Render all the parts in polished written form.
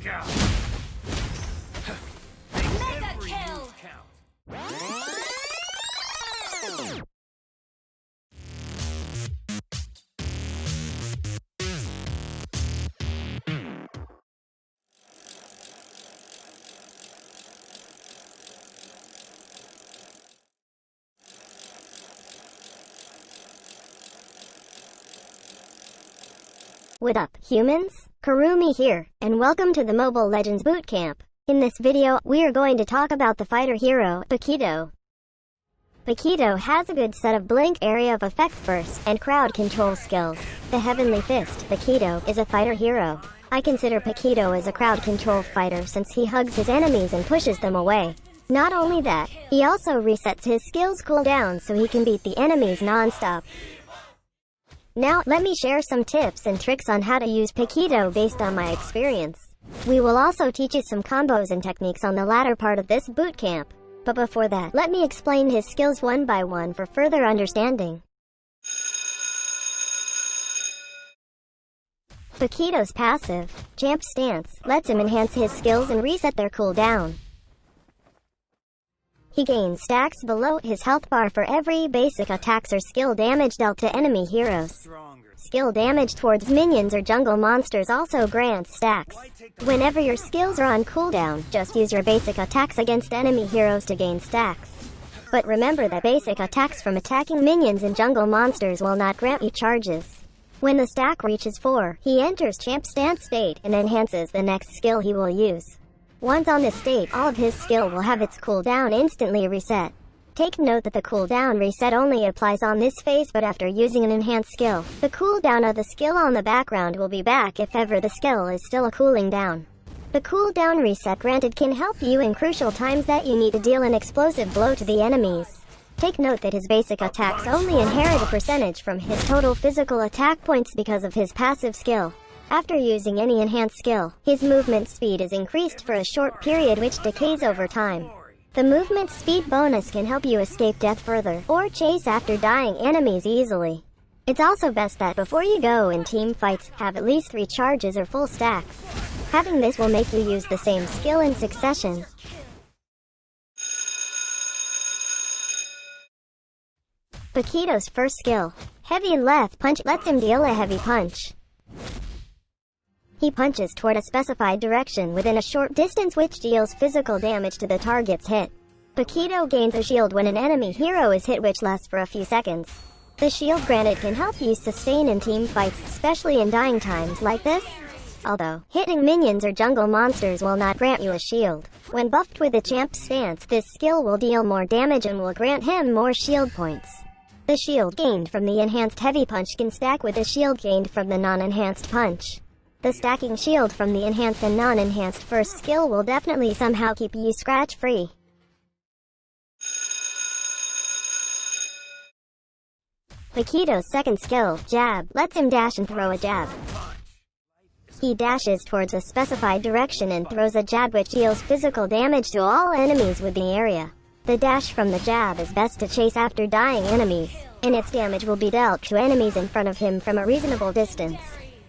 Mega kill! What up, humans? Kurumi here, and welcome to the Mobile Legends Bootcamp. In this video, we are going to talk about the fighter hero, Paquito. Paquito has a good set of blink area of effect burst and crowd control skills. The Heavenly Fist, Paquito, is a fighter hero. I consider Paquito as a crowd control fighter since he hugs his enemies and pushes them away. Not only that, he also resets his skills cooldown so he can beat the enemies non-stop. Now, let me share some tips and tricks on how to use Paquito based on my experience. We will also teach you some combos and techniques on the latter part of this bootcamp. But before that, let me explain his skills one by one for further understanding. Paquito's passive, Champ Stance, lets him enhance his skills and reset their cooldown. He gains stacks below his health bar for every basic attacks or skill damage dealt to enemy heroes. Skill damage towards minions or jungle monsters also grants stacks. Whenever your skills are on cooldown, just use your basic attacks against enemy heroes to gain stacks. But remember that basic attacks from attacking minions and jungle monsters will not grant you charges. When the stack reaches 4, he enters Champ Stance state and enhances the next skill he will use. Once on this state, all of his skill will have its cooldown instantly reset. Take note that the cooldown reset only applies on this phase, but after using an enhanced skill, the cooldown of the skill on the background will be back if ever the skill is still cooling down. The cooldown reset granted can help you in crucial times that you need to deal an explosive blow to the enemies. Take note that his basic attacks only inherit a percentage from his total physical attack points because of his passive skill. After using any enhanced skill, his movement speed is increased for a short period which decays over time. The movement speed bonus can help you escape death further, or chase after dying enemies easily. It's also best that before you go in team fights, have at least 3 charges or full stacks. Having this will make you use the same skill in succession. Paquito's first skill, Heavy Left Punch, lets him deal a heavy punch. He punches toward a specified direction within a short distance which deals physical damage to the target's hit. Paquito gains a shield when an enemy hero is hit which lasts for a few seconds. The shield granted can help you sustain in team fights, especially in dying times like this. Although, hitting minions or jungle monsters will not grant you a shield. When buffed with a Champ Stance, this skill will deal more damage and will grant him more shield points. The shield gained from the enhanced heavy punch can stack with the shield gained from the non-enhanced punch. The stacking shield from the enhanced and non-enhanced first skill will definitely somehow keep you scratch-free. Paquito's second skill, Jab, lets him dash and throw a jab. He dashes towards a specified direction and throws a jab which deals physical damage to all enemies within the area. The dash from the jab is best to chase after dying enemies, and its damage will be dealt to enemies in front of him from a reasonable distance.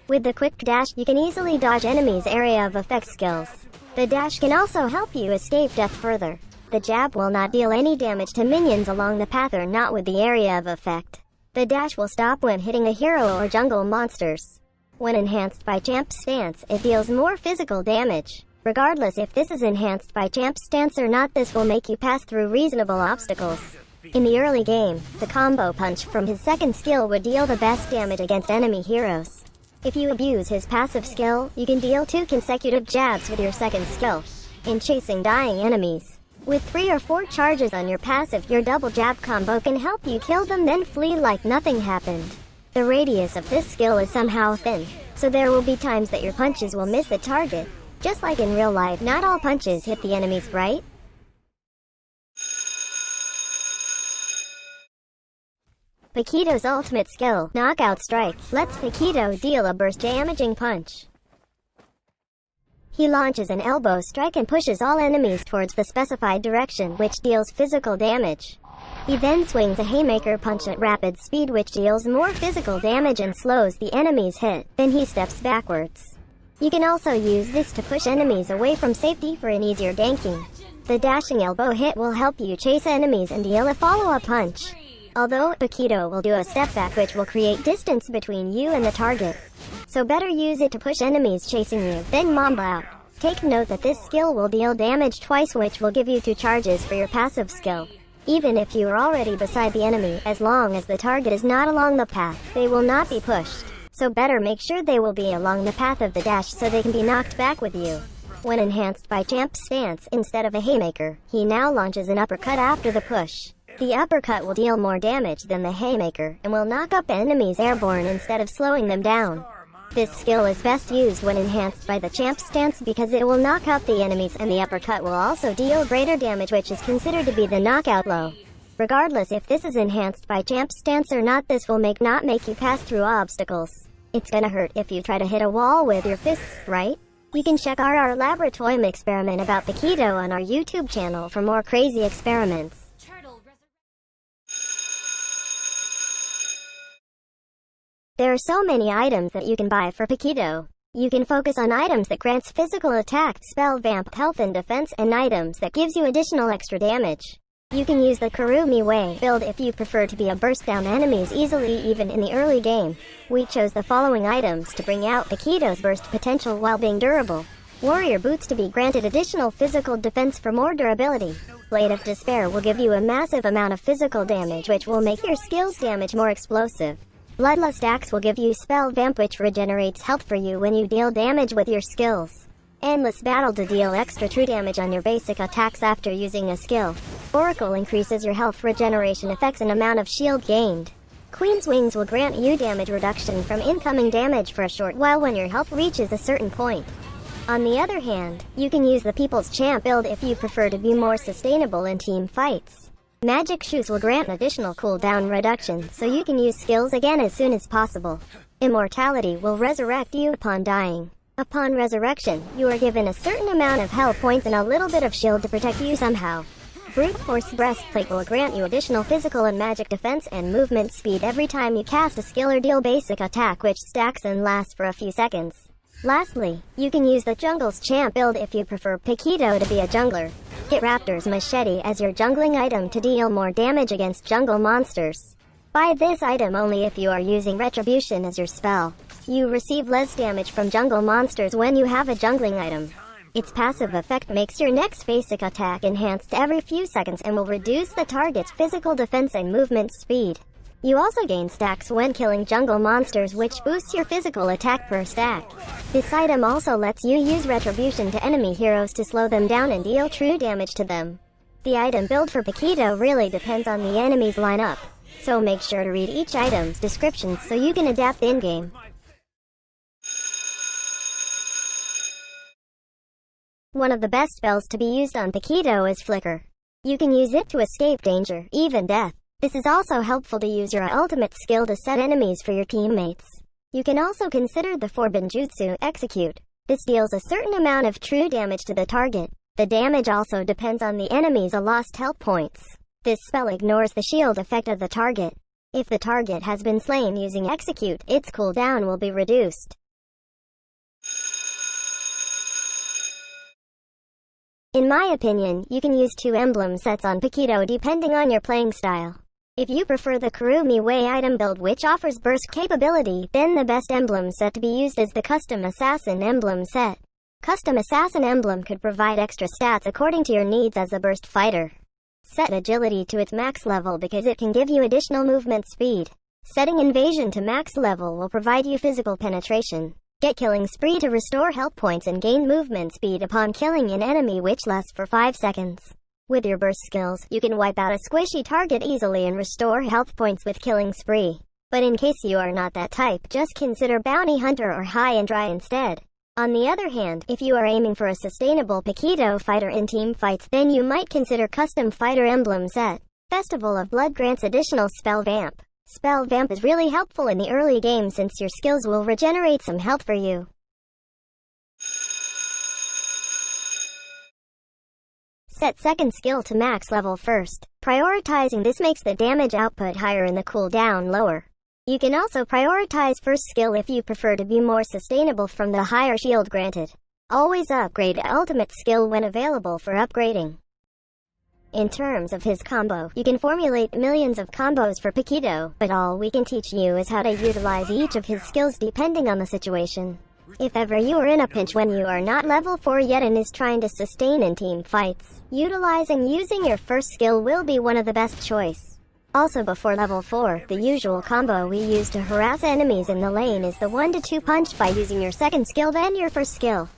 With the quick dash, you can easily dodge enemies' area of effect skills. The dash can also help you escape death further. The jab will not deal any damage to minions along the path or not with the area of effect. The dash will stop when hitting a hero or jungle monsters. When enhanced by Champ Stance, it deals more physical damage. Regardless if this is enhanced by Champ Stance or not, this will make you pass through reasonable obstacles. In the early game, the combo punch from his second skill would deal the best damage against enemy heroes. If you abuse his passive skill, you can deal 2 consecutive jabs with your second skill in chasing dying enemies. With 3 or 4 charges on your passive, your double jab combo can help you kill them then flee like nothing happened. The radius of this skill is somehow thin, so there will be times that your punches will miss the target. Just like in real life, not all punches hit the enemies, right? Paquito's ultimate skill, Knockout Strike, lets Paquito deal a burst-damaging punch. He launches an elbow strike and pushes all enemies towards the specified direction, which deals physical damage. He then swings a haymaker punch at rapid speed which deals more physical damage and slows the enemy's hit. Then he steps backwards. You can also use this to push enemies away from safety for an easier ganking. The dashing elbow hit will help you chase enemies and deal a follow-up punch. Although Paquito will do a step back which will create distance between you and the target. So better use it to push enemies chasing you, then Mamba out. Take note that this skill will deal damage twice, which will give you 2 charges for your passive skill. Even if you are already beside the enemy, as long as the target is not along the path, they will not be pushed. So better make sure they will be along the path of the dash so they can be knocked back with you. When enhanced by Champ's stance instead of a haymaker, he now launches an uppercut after the push. The uppercut will deal more damage than the haymaker, and will knock up enemies airborne instead of slowing them down. This skill is best used when enhanced by the Champ's stance because it will knock out the enemies, and the uppercut will also deal greater damage, which is considered to be the knockout blow. Regardless if this is enhanced by Champ's stance or not, this will not make you pass through obstacles. It's gonna hurt if you try to hit a wall with your fists, right? You can check out our laboratory experiment about Paquito on our YouTube channel for more crazy experiments. There are so many items that you can buy for Paquito. You can focus on items that grants physical attack, spell vamp, health and defense, and items that gives you additional extra damage. You can use the Kurumi Way build if you prefer to be a burst down enemies easily even in the early game. We chose the following items to bring out Paquito's burst potential while being durable. Warrior Boots to be granted additional physical defense for more durability. Blade of Despair will give you a massive amount of physical damage which will make your skills damage more explosive. Bloodlust Axe will give you Spell Vamp which regenerates health for you when you deal damage with your skills. Endless Battle to deal extra true damage on your basic attacks after using a skill. Oracle increases your health regeneration effects and amount of shield gained. Queen's Wings will grant you damage reduction from incoming damage for a short while when your health reaches a certain point. On the other hand, you can use the People's Champ build if you prefer to be more sustainable in team fights. Magic Shoes will grant additional cooldown reduction so you can use skills again as soon as possible. Immortality will resurrect you upon dying. Upon resurrection, you are given a certain amount of health points and a little bit of shield to protect you somehow. Brute Force Breastplate will grant you additional physical and magic defense and movement speed every time you cast a skill or deal basic attack, which stacks and lasts for a few seconds. Lastly, you can use the Jungle's Champ build if you prefer Paquito to be a jungler. Get Raptor's Machete as your jungling item to deal more damage against jungle monsters. Buy this item only if you are using Retribution as your spell. You receive less damage from jungle monsters when you have a jungling item. Its passive effect makes your next basic attack enhanced every few seconds and will reduce the target's physical defense and movement speed. You also gain stacks when killing jungle monsters, which boosts your physical attack per stack. This item also lets you use Retribution to enemy heroes to slow them down and deal true damage to them. The item build for Paquito really depends on the enemy's lineup, so make sure to read each item's descriptions so you can adapt in-game. One of the best spells to be used on Paquito is Flicker. You can use it to escape danger, even death. This is also helpful to use your ultimate skill to set enemies for your teammates. You can also consider the Forbidden Jutsu, Execute. This deals a certain amount of true damage to the target. The damage also depends on the enemy's lost health points. This spell ignores the shield effect of the target. If the target has been slain using Execute, its cooldown will be reduced. In my opinion, you can use 2 emblem sets on Paquito depending on your playing style. If you prefer the Kurumi Way item build which offers burst capability, then the best emblem set to be used is the Custom Assassin emblem set. Custom Assassin emblem could provide extra stats according to your needs as a burst fighter. Set agility to its max level because it can give you additional movement speed. Setting invasion to max level will provide you physical penetration. Get Killing Spree to restore health points and gain movement speed upon killing an enemy which lasts for 5 seconds. With your burst skills, you can wipe out a squishy target easily and restore health points with Killing Spree. But in case you are not that type, just consider Bounty Hunter or High and Dry instead. On the other hand, if you are aiming for a sustainable Paquito fighter in team fights, then you might consider Custom Fighter Emblem Set. Festival of Blood grants additional Spell Vamp. Spell Vamp is really helpful in the early game since your skills will regenerate some health for you. Set second skill to max level first. Prioritizing this makes the damage output higher and the cooldown lower. You can also prioritize first skill if you prefer to be more sustainable from the higher shield granted. Always upgrade ultimate skill when available for upgrading. In terms of his combo, you can formulate millions of combos for Paquito, but all we can teach you is how to utilize each of his skills depending on the situation. If ever you are in a pinch when you are not level 4 yet and is trying to sustain in team fights, utilizing using your first skill will be one of the best choice. Also before level 4, the usual combo we use to harass enemies in the lane is the 1-2 punch by using your second skill then your first skill.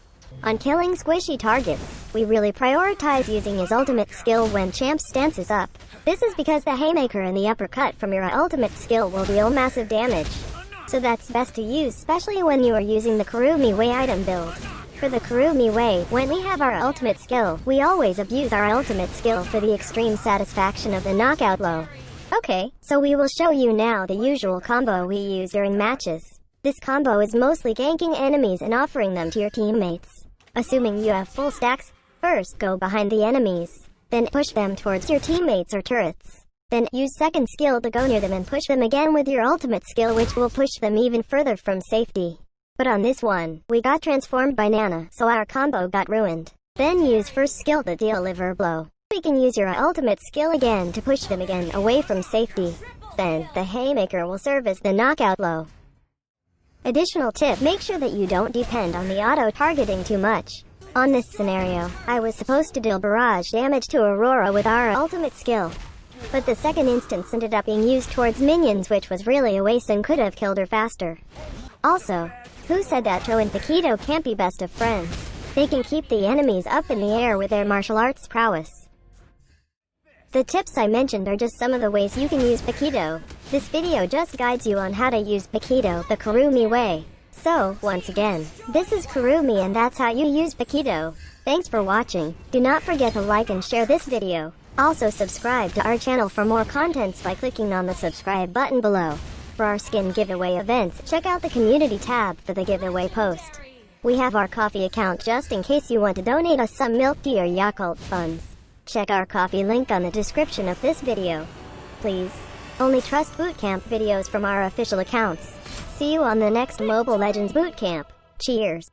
On killing squishy targets, we really prioritize using his ultimate skill when Champ's stance is up. This is because the haymaker and the uppercut from your ultimate skill will deal massive damage. So that's best to use especially when you are using the Kurumi Way item build. For the Kurumi Way, when we have our ultimate skill, we always abuse our ultimate skill for the extreme satisfaction of the knockout blow. Okay, so we will show you now the usual combo we use during matches. This combo is mostly ganking enemies and offering them to your teammates. Assuming you have full stacks, first go behind the enemies, then push them towards your teammates or turrets. Then use second skill to go near them and push them again with your ultimate skill which will push them even further from safety. But on this one, we got transformed by Nana so our combo got ruined. Then use first skill to deal liver blow. You can use your ultimate skill again to push them again away from safety. Then, the haymaker will serve as the knockout blow. Additional tip, make sure that you don't depend on the auto-targeting too much. On this scenario, I was supposed to deal barrage damage to Aurora with our ultimate skill. But the second instance ended up being used towards minions which was really a waste and could have killed her faster. Also, who said that Tro and Paquito can't be best of friends? They can keep the enemies up in the air with their martial arts prowess. The tips I mentioned are just some of the ways you can use Paquito. This video just guides you on how to use Paquito the Kurumi way. So, once again, this is Kurumi and that's how you use Paquito. Thanks for watching. Do not forget to like and share this video. Also subscribe to our channel for more contents by clicking on the subscribe button below. For our skin giveaway events, check out the community tab for the giveaway post. We have our coffee account just in case you want to donate us some milk tea or Yakult funds. Check our coffee link on the description of this video. Please, only trust bootcamp videos from our official accounts. See you on the next Mobile Legends bootcamp. Cheers!